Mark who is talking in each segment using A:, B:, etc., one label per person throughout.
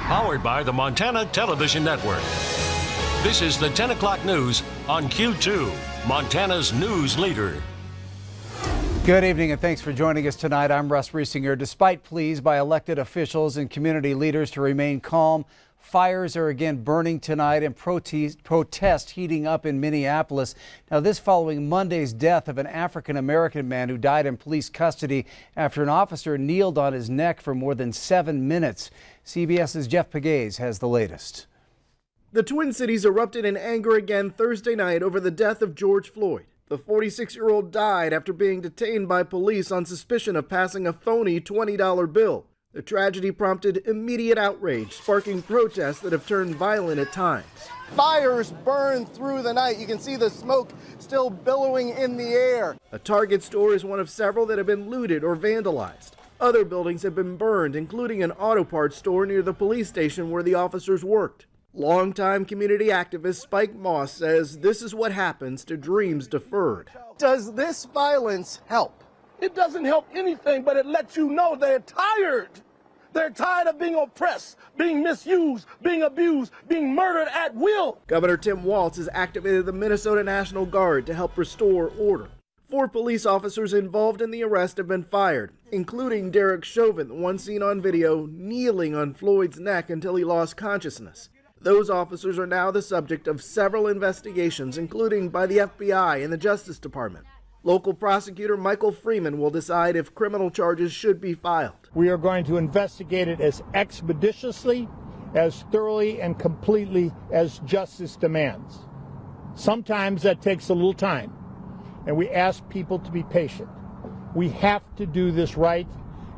A: Powered by the Montana Television Network. This is the 10 o'clock news on Q2, Montana's news leader.
B: Good evening and thanks for joining us tonight. I'm Russ Riesinger. Despite pleas by elected officials and community leaders to remain calm, fires are again burning tonight and protest heating up in Minneapolis. Now this following Monday's death of an African-American man who died in police custody after an officer kneeled on his neck for more than 7 minutes. CBS's Jeff Pegues has the latest.
C: The Twin Cities erupted in anger again Thursday night over the death of George Floyd. The 46-year-old died after being detained by police on suspicion of passing a phony $20 bill. The tragedy prompted immediate outrage, sparking protests that have turned violent at times. Fires burned through the night. You can see the smoke still billowing in the air. A Target store is one of several that have been looted or vandalized. Other buildings have been burned, including an auto parts store near the police station where the officers worked. Longtime community activist Spike Moss says this is what happens to dreams deferred. Does this violence help?
D: It doesn't help anything, but it lets you know they're tired. They're tired of being oppressed, being misused, being abused, being murdered at will.
C: Governor Tim Walz has activated the Minnesota National Guard to help restore order. 4 police officers involved in the arrest have been fired, including Derek Chauvin, the one seen on video kneeling on Floyd's neck until he lost consciousness. Those officers are now the subject of several investigations, including by the FBI and the Justice Department. Local prosecutor Michael Freeman will decide if criminal charges should be filed.
E: We are going to investigate it as expeditiously, as thoroughly and completely as justice demands. Sometimes that takes a little time, and we ask people to be patient. We have to do this right,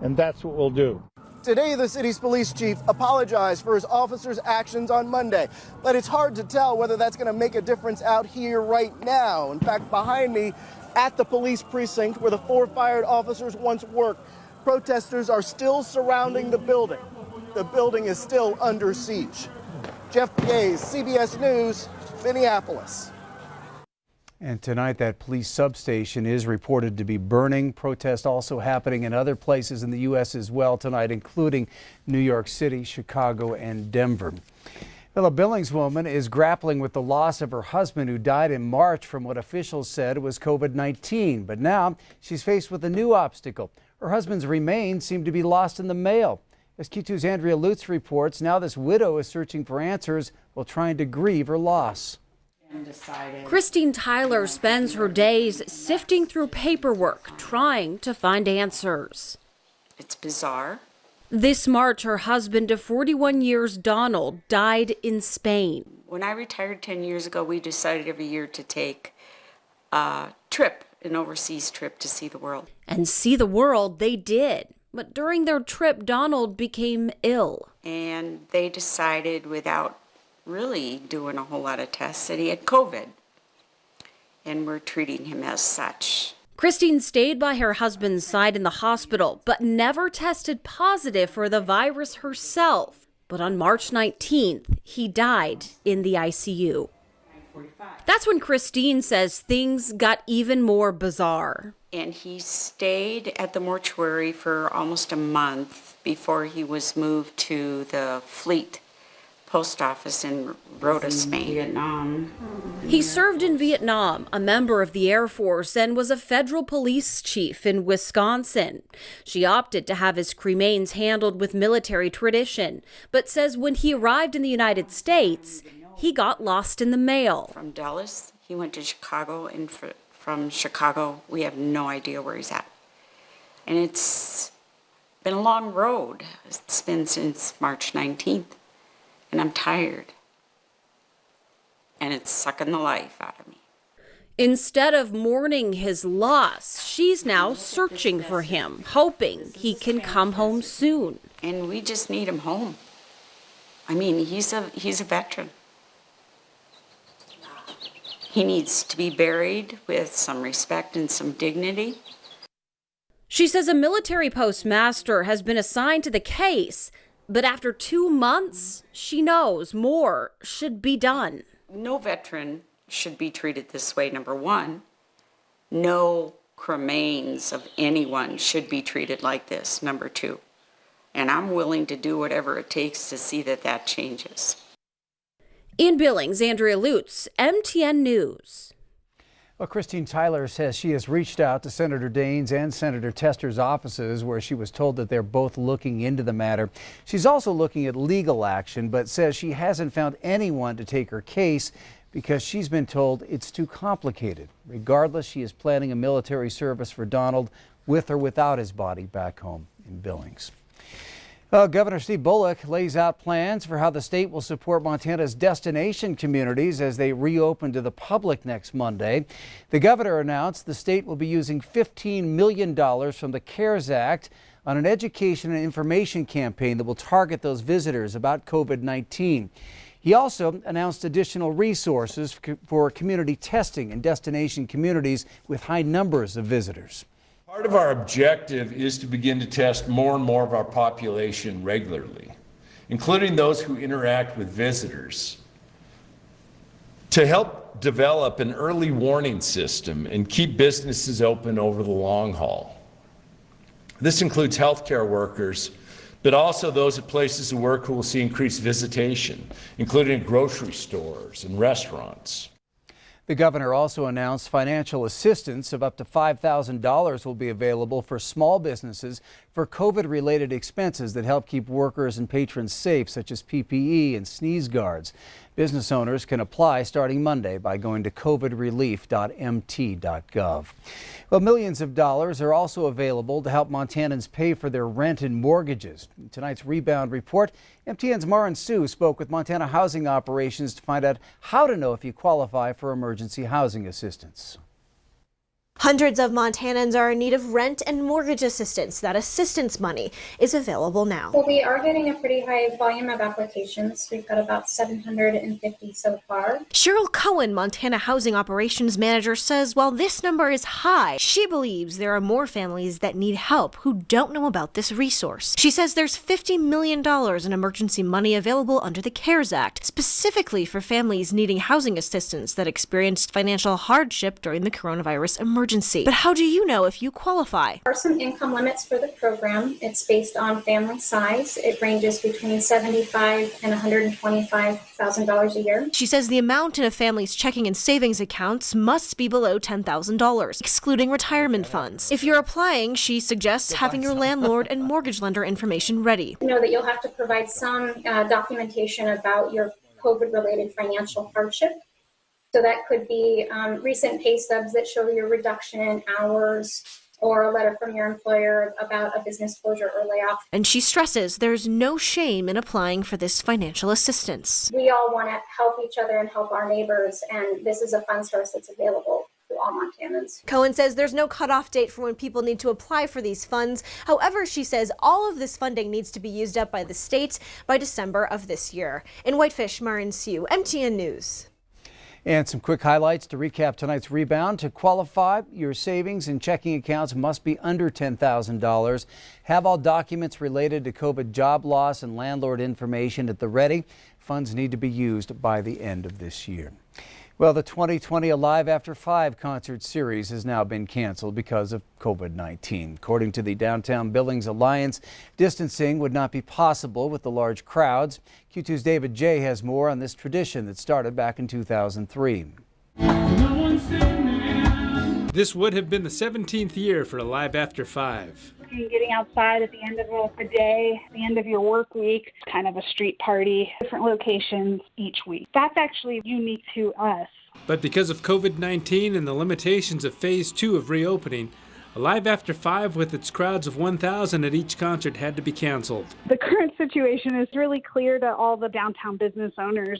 E: and that's what we'll do.
C: Today, the city's police chief apologized for his officers' actions on Monday, but it's hard to tell whether that's going to make a difference out here right now. In fact, behind me at the police precinct where the 4 fired officers once worked, protesters are still surrounding the building. The building is still under siege. Jeff Pegues, CBS News, Minneapolis.
B: And tonight, that police substation is reported to be burning. Protests also happening in other places in the U.S. as well tonight, including New York City, Chicago, and Denver. Well, a Billings woman is grappling with the loss of her husband who died in March from what officials said was COVID-19. But now she's faced with a new obstacle. Her husband's remains seem to be lost in the mail. As Q2's Andrea Lutz reports, now this widow is searching for answers while trying to grieve her loss.
F: Christine Tyler spends her days sifting through paperwork, trying to find answers.
G: It's bizarre.
F: This March, her husband of 41 years, Donald, died in Spain.
G: When I retired 10 years ago, we decided every year to take a trip, an overseas trip to see the world.
F: And see the world they did. But during their trip, Donald became ill.
G: And they decided, without really doing a whole lot of tests, that he had COVID, and we're treating him as such.
F: Christine stayed by her husband's side in the hospital, but never tested positive for the virus herself. But on March 19th, he died in the ICU. That's when Christine says things got even more bizarre.
G: And he stayed at the mortuary for almost a month before he was moved to the Fleet post office in Rota, Spain. Vietnam.
F: He served in Vietnam, a member of the Air Force, and was a federal police chief in Wisconsin. She opted to have his cremains handled with military tradition, but says when he arrived in the United States, he got lost in the mail.
G: From Dallas, he went to Chicago, and from Chicago, we have no idea where he's at. And it's been a long road. It's been since March 19th. And I'm tired. And it's sucking the life out of me.
F: Instead of mourning his loss, she's now searching for him, hoping he can come home soon.
G: And we just need him home. I mean, he's a veteran. He needs to be buried with some respect and some dignity.
F: She says a military postmaster has been assigned to the case. But after 2 months, she knows more should be done.
G: No veteran should be treated this way, number one. No cremains of anyone should be treated like this, number two. And I'm willing to do whatever it takes to see that that changes.
F: In Billings, Andrea Lutz, MTN News.
B: Well, Christine Tyler says she has reached out to Senator Daines and Senator Tester's offices, where she was told that they're both looking into the matter. She's also looking at legal action, but says she hasn't found anyone to take her case because she's been told it's too complicated. Regardless, she is planning a military service for Donald, with or without his body, back home in Billings. Governor Steve Bullock lays out plans for how the state will support Montana's destination communities as they reopen to the public next Monday. The governor announced the state will be using $15 million from the CARES Act on an education and information campaign that will target those visitors about COVID-19. He also announced additional resources for community testing in destination communities with high numbers of visitors.
H: Part of our objective is to begin to test more and more of our population regularly, including those who interact with visitors, to help develop an early warning system and keep businesses open over the long haul. This includes healthcare workers, but also those at places of work who will see increased visitation, including grocery stores and restaurants.
B: The governor also announced financial assistance of up to $5,000 will be available for small businesses for COVID-related expenses that help keep workers and patrons safe, such as PPE and sneeze guards. Business owners can apply starting Monday by going to covidrelief.mt.gov. Well, millions of dollars are also available to help Montanans pay for their rent and mortgages. In tonight's Rebound Report, MTN's Marin Sue spoke with Montana Housing Operations to find out how to know if you qualify for emergency housing assistance.
I: Hundreds of Montanans are in need of rent and mortgage assistance. That assistance money is available now.
J: Well, we are getting a pretty high volume of applications. We've got about 750 so far.
I: Cheryl Cohen, Montana Housing Operations Manager, says while this number is high, she believes there are more families that need help who don't know about this resource. She says there's $50 million in emergency money available under the CARES Act, specifically for families needing housing assistance that experienced financial hardship during the coronavirus emergency. But how do you know if you qualify?
J: There are some income limits for the program. It's based on family size. It ranges between $75,000 and $125,000 a year.
I: She says the amount in a family's checking and savings accounts must be below $10,000, excluding retirement funds. If you're applying, she suggests having your landlord and mortgage lender information ready.
J: You know that you'll have to provide some documentation about your COVID-related financial hardship. So that could be recent pay stubs that show your reduction in hours, or a letter from your employer about a business closure or layoff.
I: And she stresses there's no shame in applying for this financial assistance.
J: We all want to help each other and help our neighbors, and this is a fund source that's available to all Montanans.
I: Cohen says there's no cutoff date for when people need to apply for these funds. However, she says all of this funding needs to be used up by the state by December of this year. In Whitefish, Marin Sue, MTN News.
B: And some quick highlights to recap tonight's Rebound. To qualify, your savings and checking accounts must be under $10,000. Have all documents related to COVID job loss and landlord information at the ready. Funds need to be used by the end of this year. Well, the 2020 Alive After 5 concert series has now been canceled because of COVID-19. According to the Downtown Billings Alliance, distancing would not be possible with the large crowds. Q2's David J. has more on this tradition that started back in 2003.
K: This would have been the 17th year for Alive After 5.
L: Getting outside at the end of a day, the end of your work week, kind of a street party, different locations each week. That's actually unique to us.
K: But because of COVID-19 and the limitations of Phase 2 of reopening, Alive After 5 with its crowds of 1,000 at each concert had to be canceled.
L: The current situation is really clear to all the downtown business owners.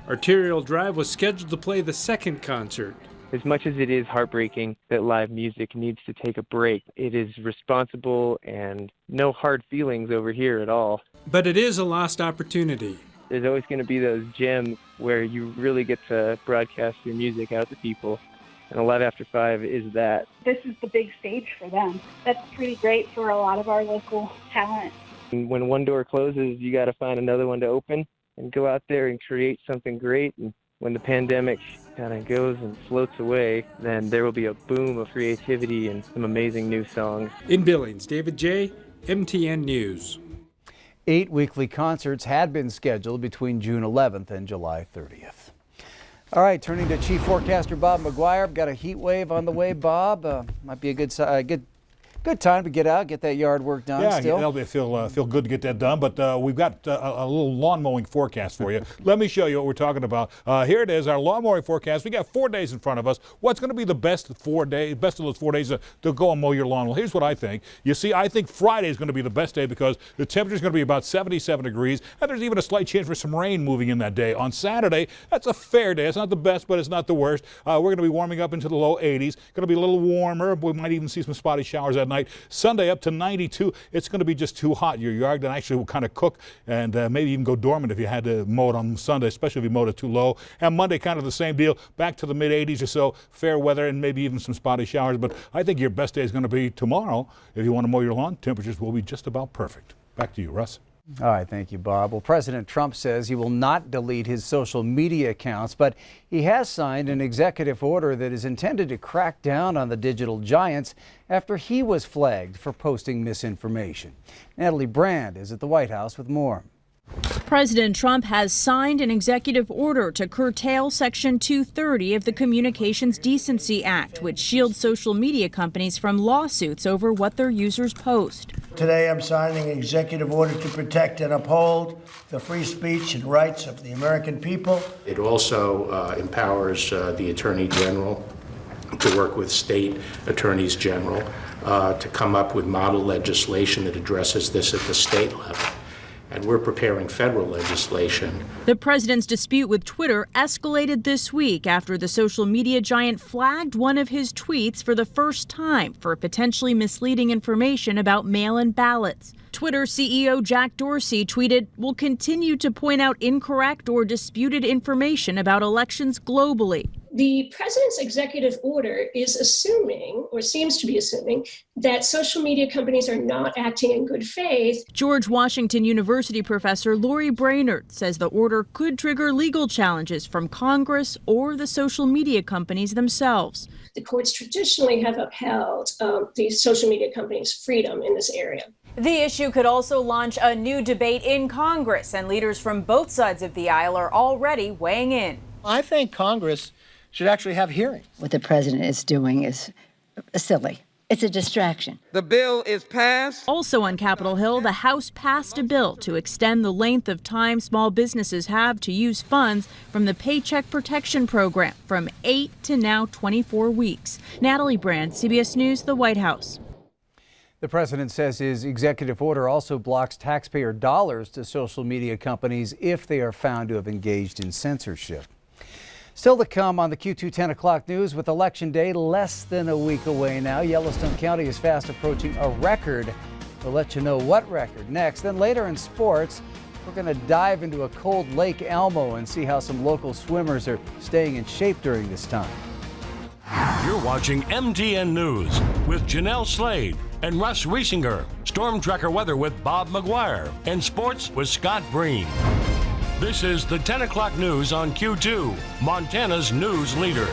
K: Arterial Drive was scheduled to play the second concert.
M: As much as it is heartbreaking that live music needs to take a break, it is responsible and no hard feelings over here at all.
K: But it is a lost opportunity.
M: There's always going to be those gems where you really get to broadcast your music out to people. And Alive After 5 is that.
L: This is the big stage for them. That's pretty great for a lot of our local talent.
M: And when one door closes, you got to find another one to open and go out there and create something great. And when the pandemic kind of goes and floats away, then there will be a boom of creativity and some amazing new songs.
K: In Billings, David J., MTN News.
B: 8 weekly concerts had been scheduled between June 11th and July 30th. All right, turning to Chief Forecaster Bob McGuire. Got a heat wave on the way, Bob. Might be a good time to get out, get that yard work done.
N: Yeah,
B: still.
N: it'll feel good to get that done. But we've got a little lawn mowing forecast for you. Let me show you what we're talking about. Here it is, our lawn mowing forecast. We got 4 days in front of us. What's going to be the best of those 4 days to go and mow your lawn? Well, here's what I think. You see, I think Friday is going to be the best day because the temperature is going to be about 77 degrees, and there's even a slight chance for some rain moving in that day. On Saturday, that's a fair day. It's not the best, but it's not the worst. We're going to be warming up into the low 80s. Going to be a little warmer. We might even see some spotty showers at night. Sunday up to 92. It's going to be just too hot. Your yard then actually will kind of cook and maybe even go dormant if you had to mow it on Sunday, especially if you mowed it too low. And Monday, kind of the same deal, back to the mid 80s or so, fair weather and maybe even some spotty showers. But I think your best day is going to be tomorrow. If you want to mow your lawn, temperatures will be just about perfect. Back to you, Russ.
B: All right, thank you, Bob. Well, President Trump says he will not delete his social media accounts, but he has signed an executive order that is intended to crack down on the digital giants after he was flagged for posting misinformation. Natalie Brand is at the White House with more.
O: President Trump has signed an executive order to curtail Section 230 of the Communications Decency Act, which shields social media companies from lawsuits over what their users post.
P: Today I'm signing an executive order to protect and uphold the free speech and rights of the American people.
Q: It also empowers the Attorney General to work with state attorneys general to come up with model legislation that addresses this at the state level. And we're preparing federal legislation.
O: The president's dispute with Twitter escalated this week after the social media giant flagged one of his tweets for the first time for potentially misleading information about mail-in ballots. Twitter CEO Jack Dorsey tweeted, "We'll continue to point out incorrect or disputed information about elections globally."
R: The president's executive order is assuming, or seems to be assuming, that social media companies are not acting in good faith.
O: George Washington University professor Lori Brainerd says the order could trigger legal challenges from Congress or the social media companies themselves.
R: The courts traditionally have upheld the social media companies' freedom in this area.
S: The issue could also launch a new debate in Congress, and leaders from both sides of the aisle are already weighing in.
T: I think Congress should actually have hearings.
U: What the president is doing is silly. It's a distraction.
V: The bill is passed.
O: Also on Capitol Hill, the House passed a bill to extend the length of time small businesses have to use funds from the Paycheck Protection Program from 8 to now 24 weeks. Natalie Brand, CBS News, the White House.
B: The president says his executive order also blocks taxpayer dollars to social media companies if they are found to have engaged in censorship. Still to come on the Q2 10 o'clock news, with Election Day less than a week away now, Yellowstone County is fast approaching a record. We'll let you know what record next. Then later in sports, we're going to dive into a cold Lake Elmo and see how some local swimmers are staying in shape during this time.
A: You're watching MTN News with Janelle Slade and Russ Riesinger. Storm Tracker weather with Bob McGuire. And sports with Scott Breen. This is the 10 o'clock news on Q2, Montana's news leader.